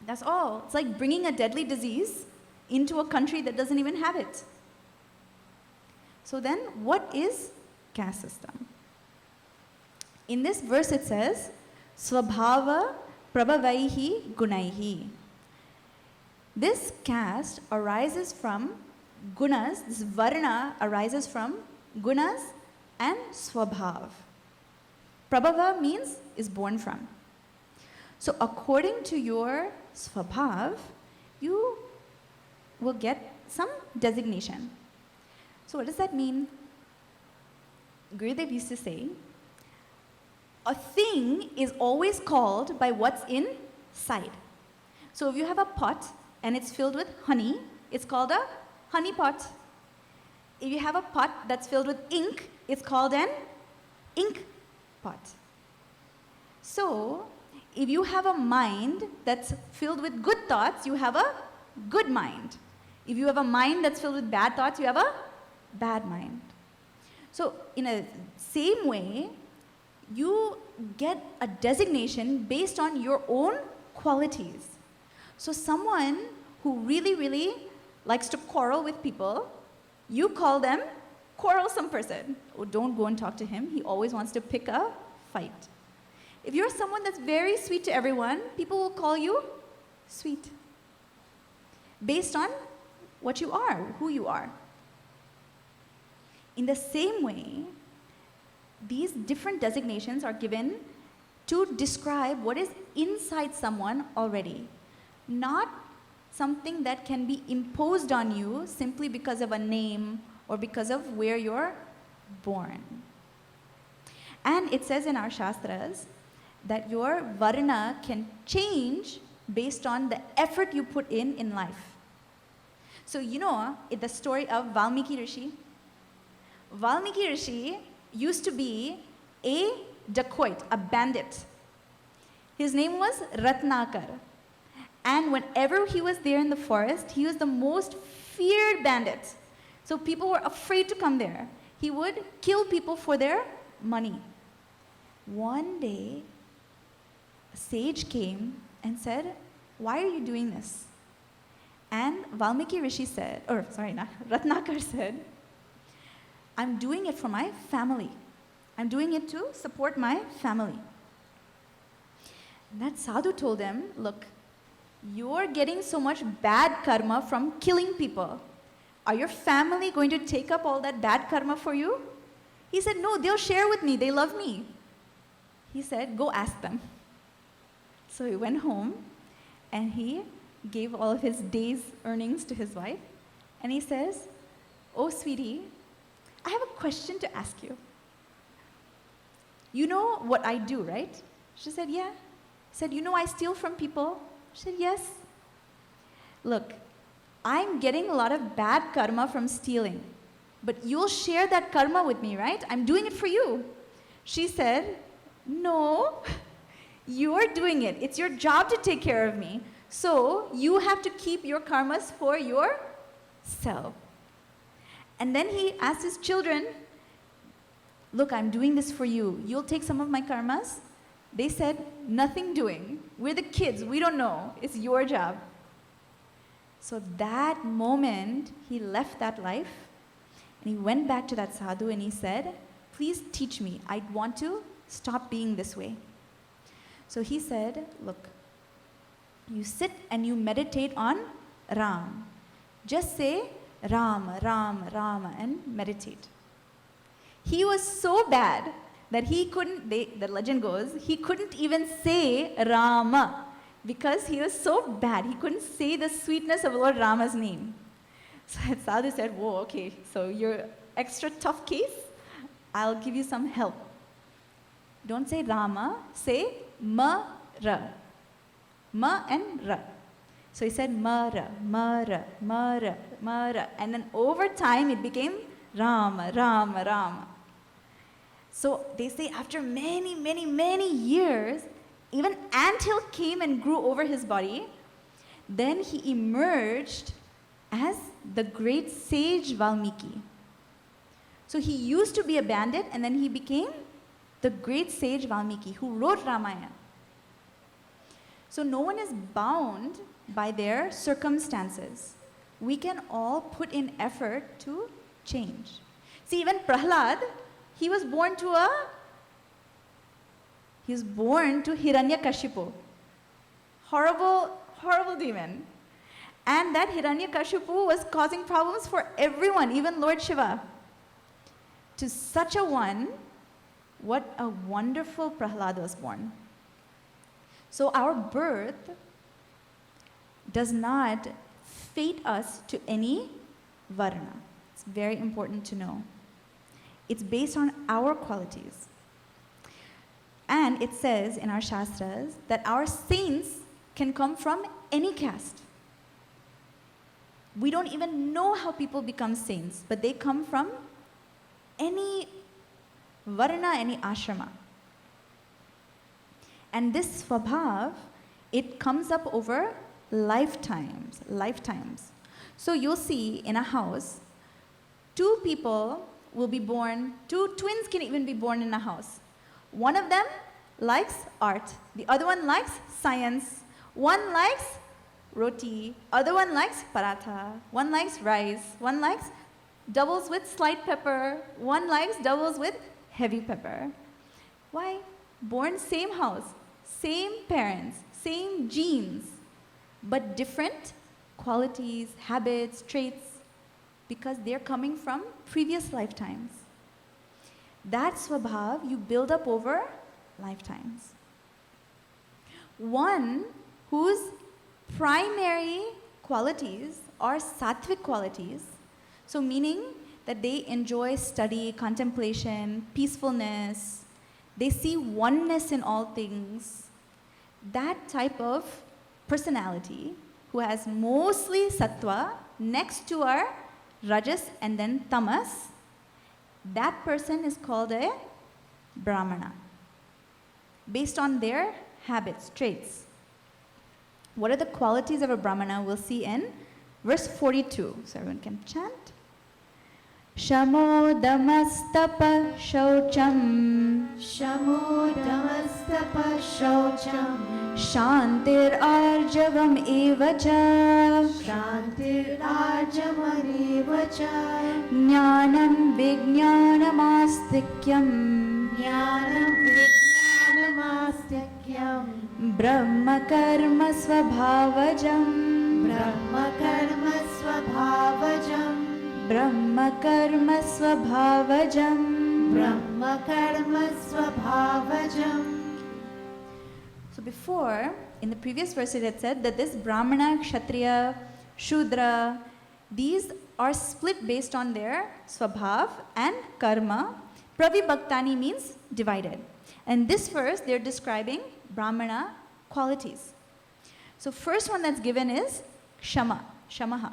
That's all. It's like bringing a deadly disease into a country that doesn't even have it. So then, what is caste system? In this verse it says, Swabhava Prabhavaihi Gunaihi. This caste arises from gunas, this varna arises from gunas and swabhav. Prabhava means is born from. So according to your swabhav, you will get some designation. So what does that mean? Gurudev used to say, a thing is always called by what's inside. So if you have a pot and it's filled with honey, it's called a honey pot. If you have a pot that's filled with ink, it's called an ink pot. So if you have a mind that's filled with good thoughts, you have a good mind. If you have a mind that's filled with bad thoughts, you have a bad mind. So in a same way, you get a designation based on your own qualities. So someone who really, really likes to quarrel with people, you call them quarrelsome person. Oh, don't go and talk to him. He always wants to pick a fight. If you're someone that's very sweet to everyone, people will call you sweet. Based on what you are, who you are. In the same way, these different designations are given to describe what is inside someone already, not something that can be imposed on you simply because of a name or because of where you're born. And it says in our Shastras that your varna can change based on the effort you put in life. So you know the story of Valmiki Rishi? Valmiki Rishi used to be a dacoit, a bandit. His name was Ratnakar. And whenever he was there in the forest, he was the most feared bandit. So people were afraid to come there. He would kill people for their money. One day, a sage came and said, "Why are you doing this?" And Valmiki Rishi said, Ratnakar said, "I'm doing it for my family. I'm doing it to support my family." And that sadhu told him, look, you're getting so much bad karma from killing people. Are your family going to take up all that bad karma for you? He said, no, they'll share with me. They love me. He said, go ask them. So he went home and he gave all of his day's earnings to his wife. And he says, oh, sweetie, I have a question to ask you. You know what I do, right? She said, yeah. He said, you know I steal from people? She said, yes. Look, I'm getting a lot of bad karma from stealing, but you'll share that karma with me, right? I'm doing it for you. She said, no, you're doing it. It's your job to take care of me. So you have to keep your karmas for yourself. And then he asked his children, look, I'm doing this for you. You'll take some of my karmas? They said, nothing doing. We're the kids. We don't know. It's your job. So that moment, he left that life and he went back to that sadhu and he said, please teach me. I want to stop being this way. So he said, look, you sit and you meditate on Ram. Just say Rama, Rama, Rama and meditate. He was so bad that he couldn't, the legend goes, he couldn't even say Rama because he was so bad. He couldn't say the sweetness of Lord Rama's name. So sadhu said, whoa, okay, so you're extra tough case. I'll give you some help. Don't say Rama, say Ma-ra. Ma and Ra. So he said Ma-ra, Ma-ra, Ma-ra, Ma-ra. And then over time it became Rama, Rama, Rama. So they say after many, many, many years, even anthill came and grew over his body. Then he emerged as the great sage Valmiki. So he used to be a bandit and then he became the great sage Valmiki who wrote Ramayana. So no one is bound by their circumstances. We can all put in effort to change. See, even Prahlad, he was born to Hiranyakashipu. Horrible, horrible demon. And that Hiranyakashipu was causing problems for everyone, even Lord Shiva. To such a one, what a wonderful Prahlad was born. So our birth does not fate us to any varna. It's very important to know. It's based on our qualities. And it says in our Shastras that our saints can come from any caste. We don't even know how people become saints, but they come from any varna, any ashrama. And this svabhav, it comes up over lifetimes. So you'll see in a house, two people will be born, two twins can even be born in a house. One of them likes art, the other one likes science, one likes roti, other one likes paratha, one likes rice, one likes doubles with slight pepper, one likes doubles with heavy pepper. Why? Born same house, same parents, same genes, but different qualities, habits, traits, because they're coming from previous lifetimes. That svabhav you build up over lifetimes. One whose primary qualities are sattvic qualities, so meaning that they enjoy study, contemplation, peacefulness, they see oneness in all things. That type of personality who has mostly sattva next to our rajas and then tamas, that person is called a brahmana based on their habits, traits. What are the qualities of a brahmana? We'll see in verse 42. So everyone can chant. Shamo damastapa shaucham. Shamo damastapa shaucham. Shantir arjavam evacha. Shantir arjavam evacha. Jnanam vijnanamastikyam. Jnanam vijnanamastikyam. Brahma karma svabhavajam. Brahma karma svabhavajam. Brahma karma svabhavajam. Brahma karma svabhavajam. So before, in the previous verse it had said that this Brahmana, Kshatriya, Shudra, these are split based on their swabhav and karma. Pravibhaktani means divided. And this verse, they're describing Brahmana qualities. So first one that's given is Shama, Shamaha.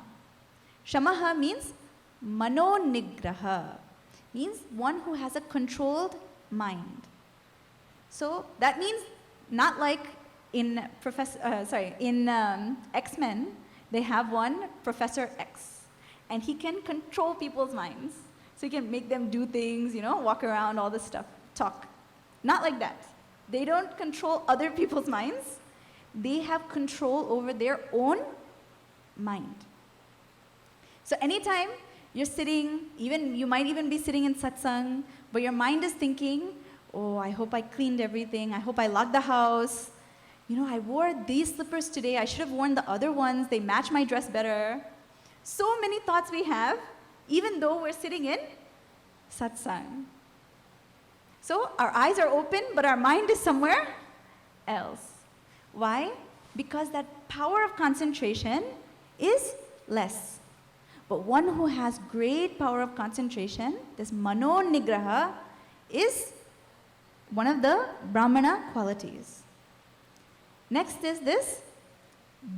Shamaha means Mano Nigraha, means one who has a controlled mind. So that means not like in X-Men, they have one Professor X, and he can control people's minds. So he can make them do things, walk around, all this stuff, talk. Not like that. They don't control other people's minds. They have control over their own mind. So anytime you're sitting, you might even be sitting in satsang, but your mind is thinking, oh, I hope I cleaned everything. I hope I locked the house. I wore these slippers today. I should have worn the other ones. They match my dress better. So many thoughts we have, even though we're sitting in satsang. So our eyes are open, but our mind is somewhere else. Why? Because that power of concentration is less. But one who has great power of concentration, this Mano Nigraha, is one of the Brahmana qualities. Next is this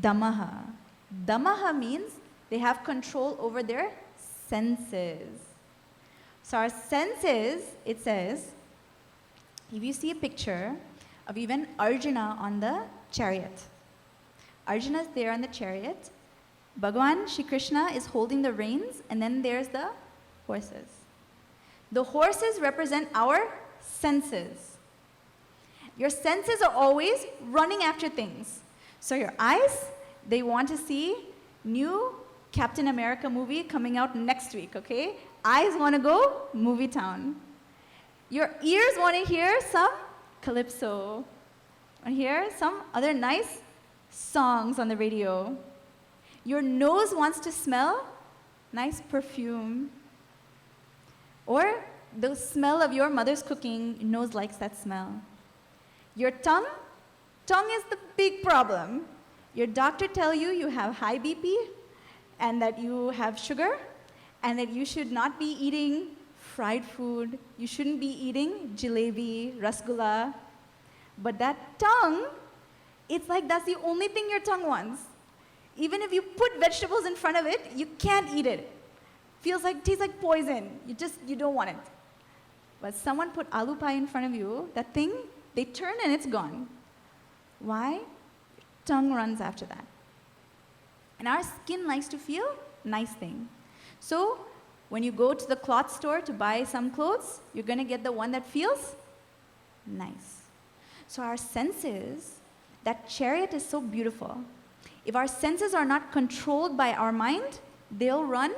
Damaha. Damaha means they have control over their senses. So our senses, it says, if you see a picture of even Arjuna on the chariot. Arjuna is there on the chariot. Bhagavan Shri Krishna is holding the reins, and then there's the horses. The horses represent our senses. Your senses are always running after things. So your eyes, they want to see new Captain America movie coming out next week, okay? Eyes want to go movie town. Your ears want to hear some calypso, or hear some other nice songs on the radio. Your nose wants to smell nice perfume. Or the smell of your mother's cooking, your nose likes that smell. Your tongue is the big problem. Your doctor tell you have high BP and that you have sugar and that you should not be eating fried food. You shouldn't be eating jalebi, rasgulla. But that tongue, it's like that's the only thing your tongue wants. Even if you put vegetables in front of it, you can't eat it. Tastes like poison. You don't want it. But someone put aloo pie in front of you, that thing, they turn and it's gone. Why? Tongue runs after that. And our skin likes to feel nice thing. So when you go to the cloth store to buy some clothes, you're going to get the one that feels nice. So our senses, that chariot is so beautiful. If our senses are not controlled by our mind, they'll run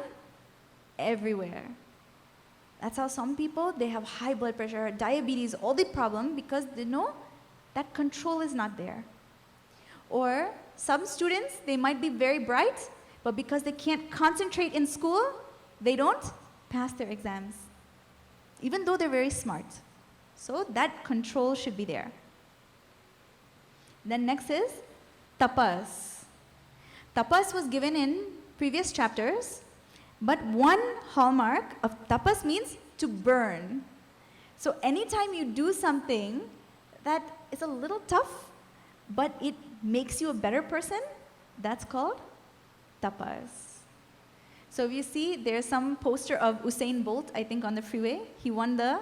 everywhere. That's how some people, they have high blood pressure, diabetes, all the problem because they know that control is not there. Or some students, they might be very bright, but because they can't concentrate in school, they don't pass their exams, even though they're very smart. So that control should be there. Then next is tapas. Tapas was given in previous chapters, but one hallmark of tapas means to burn. So anytime you do something that is a little tough, but it makes you a better person, that's called tapas. So if you see, there's some poster of Usain Bolt, I think, on the freeway. He won the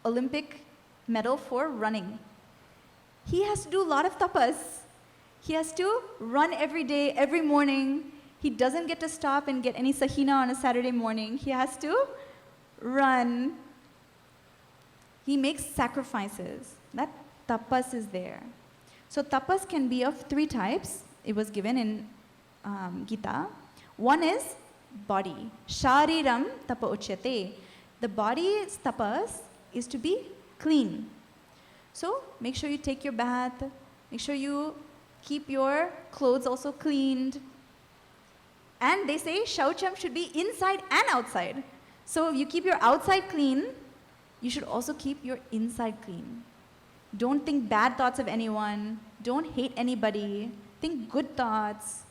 Olympic medal for running. He has to do a lot of tapas. He has to run every day, every morning. He doesn't get to stop and get any sahina on a Saturday morning. He has to run. He makes sacrifices. That tapas is there. So tapas can be of 3 types. It was given in Gita. One is body. Shariram tapa uchyate. The body's tapas is to be clean. So make sure you take your bath, Make sure you keep your clothes also cleaned. And they say shaucham should be inside and outside. So you keep your outside clean, you should also keep your inside clean. Don't think bad thoughts of anyone. Don't hate anybody. Think good thoughts.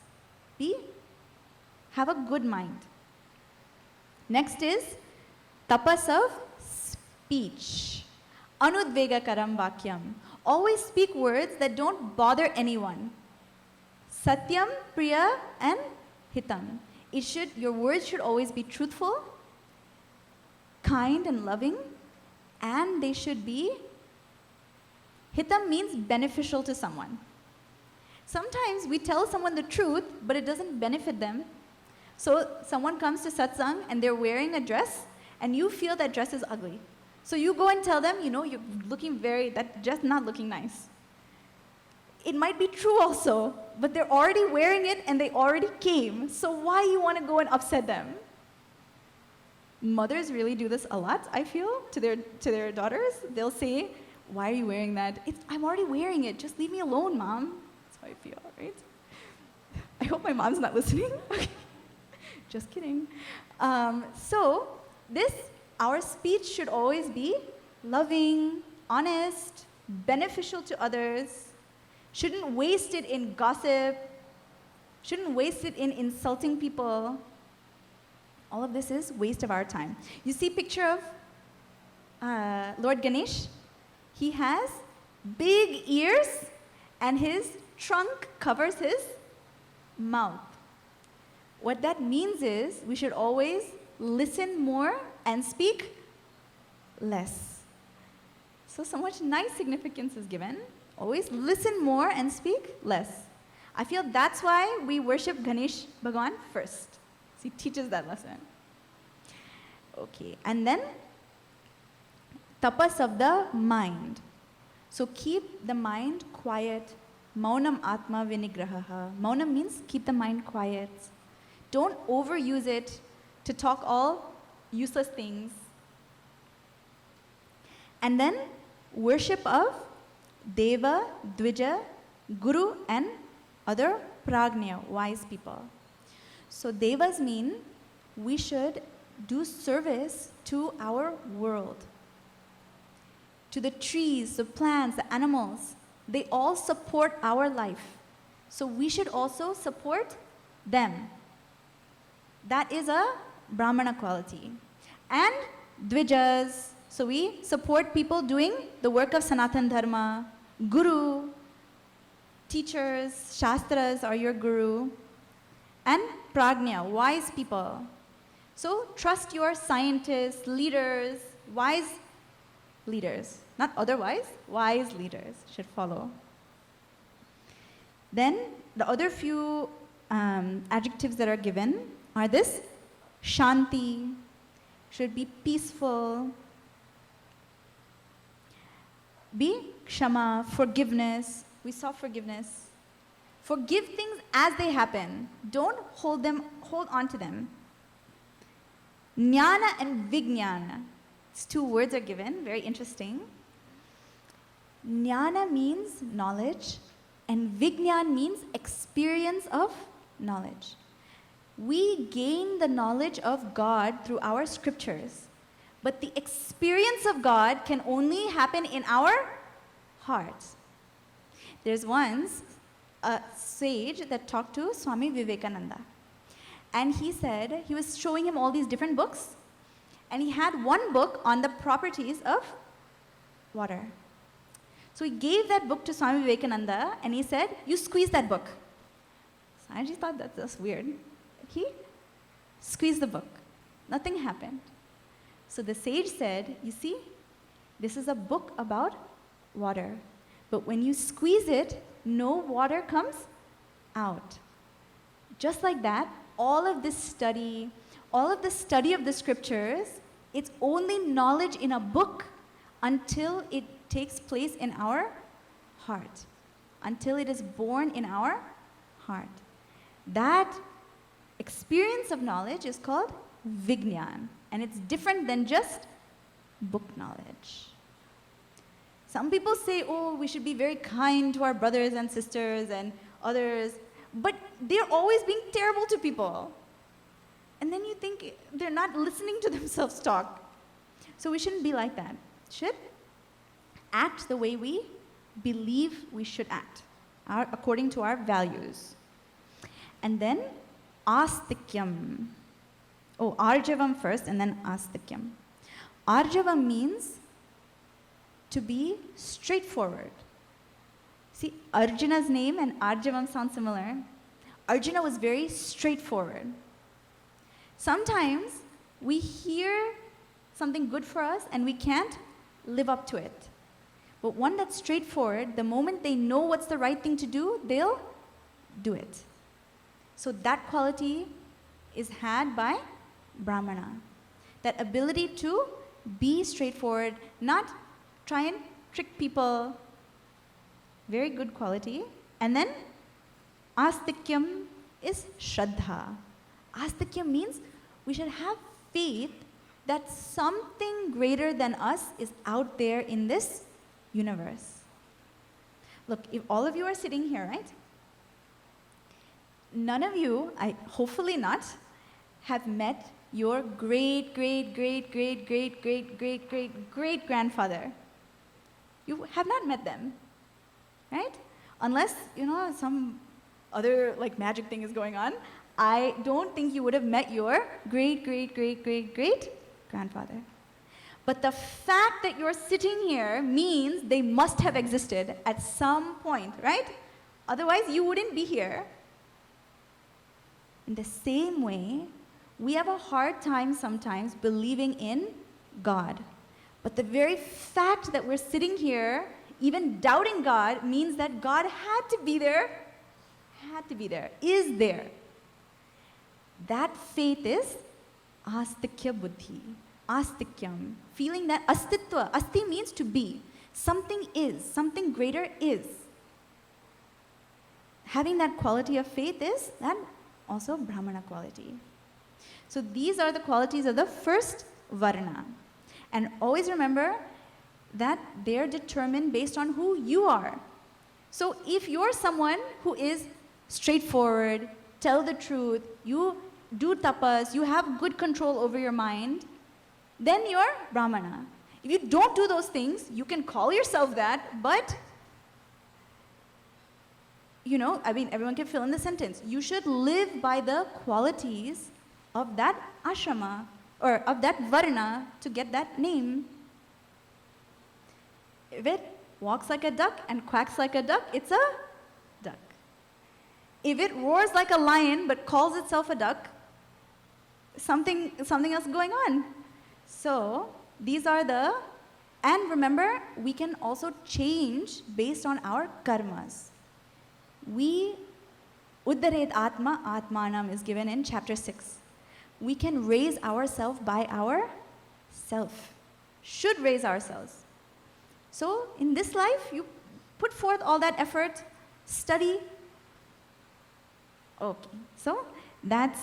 Have a good mind. Next is tapas of speech. Anudvegakaram vakyam. Always speak words that don't bother anyone. Satyam, priya, and hitam. Your words should always be truthful, kind and loving, and they should be, hitam means beneficial to someone. Sometimes we tell someone the truth, but it doesn't benefit them. So someone comes to satsang and they're wearing a dress, and you feel that dress is ugly. So you go and tell them, you're looking that dress not looking nice. It might be true also, but they're already wearing it and they already came. So why you want to go and upset them? Mothers really do this a lot, I feel, to their daughters. They'll say, why are you wearing that? I'm already wearing it. Just leave me alone, Mom. That's how I feel, right? I hope my mom's not listening. Okay. Just kidding. Our speech should always be loving, honest, beneficial to others. Shouldn't waste it in gossip. Shouldn't waste it in insulting people. All of this is waste of our time. You see picture of Lord Ganesh? He has big ears and his trunk covers his mouth. What that means is we should always listen more and speak less. So much nice significance is given. Always listen more and speak less. I feel that's why we worship Ganesh Bhagwan first. So he teaches that lesson. Okay, and then tapas of the mind. So keep the mind quiet. Maunam atma vinigraha. Maunam means keep the mind quiet. Don't overuse it to talk all useless things. And then worship of Deva, Dvija, Guru, and other pragnya, wise people. So Devas mean we should do service to our world. To the trees, the plants, the animals. They all support our life. So we should also support them. That is a Brahmana quality. And Dvijas, so we support people doing the work of Sanatan Dharma. Guru, teachers, Shastras are your guru. And Pragnya, wise people. So trust your scientists, leaders, wise leaders. Not otherwise, wise leaders should follow. Then the other few adjectives that are given are this: Shanti, should be peaceful. Be Kshama, forgiveness. We saw forgiveness. Forgive things as they happen. Don't hold on to them. Jnana and Vijnana. These two words are given, very interesting. Jnana means knowledge, and Vijnana means experience of knowledge. We gain the knowledge of God through our scriptures, but the experience of God can only happen in our hearts. There's once a sage that talked to Swami Vivekananda, and he said, he was showing him all these different books, and he had one book on the properties of water. So he gave that book to Swami Vivekananda, and he said, you squeeze that book. Swamiji thought that's weird. He squeezed the book. Nothing happened. So the sage said, you see, this is a book about water. But when you squeeze it, no water comes out. Just like that, all of the study of the scriptures, it's only knowledge in a book until it takes place in our heart, until it is born in our heart. That experience of knowledge is called Vijnana, and it's different than just book knowledge. Some people say, oh, we should be very kind to our brothers and sisters and others, but they're always being terrible to people. And then you think they're not listening to themselves talk. So we shouldn't be like that. Should act the way we believe we should act, according to our values. And then astikyam. Oh, arjavam first and then astikyam. Arjavam means to be straightforward. See, Arjuna's name and Arjavam sound similar. Arjuna was very straightforward. Sometimes we hear something good for us and we can't live up to it. But one that's straightforward, the moment they know what's the right thing to do, they'll do it. So that quality is had by Brahmana. That ability to be straightforward, not try and trick people. Very good quality. And then astikyam is shraddha. Astikyam means we should have faith that something greater than us is out there in this universe. Look, if all of you are sitting here, right? None of you, hopefully not, have met your great grandfather. You have not met them, right? Unless, some other magic thing is going on. I don't think you would have met your great grandfather. But the fact that you're sitting here means they must have existed at some point, right? Otherwise, you wouldn't be here. In the same way, we have a hard time sometimes believing in God. But the very fact that we're sitting here, even doubting God, means that God had to be there, is there. That faith is astikya buddhi, astikyam, feeling that astitva, asti means to be. Something is, something greater is. Having that quality of faith is that also Brahmana quality. So these are the qualities of the first varna. And always remember that they're determined based on who you are. So if you're someone who is straightforward, tell the truth, you do tapas, you have good control over your mind, then you're Brahmana. If you don't do those things, you can call yourself that, but everyone can fill in the sentence. You should live by the qualities of that ashrama or of that varna to get that name. If it walks like a duck and quacks like a duck, it's a duck. If it roars like a lion but calls itself a duck, something else going on. So these are and remember, we can also change based on our karmas. Uddaret Atma Atmanam is given in chapter 6. We can raise ourselves by ourself. Should raise ourselves. So in this life, you put forth all that effort, study. Okay, so that's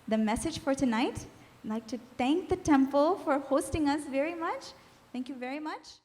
the message for tonight. I'd like to thank the temple for hosting us very much. Thank you very much.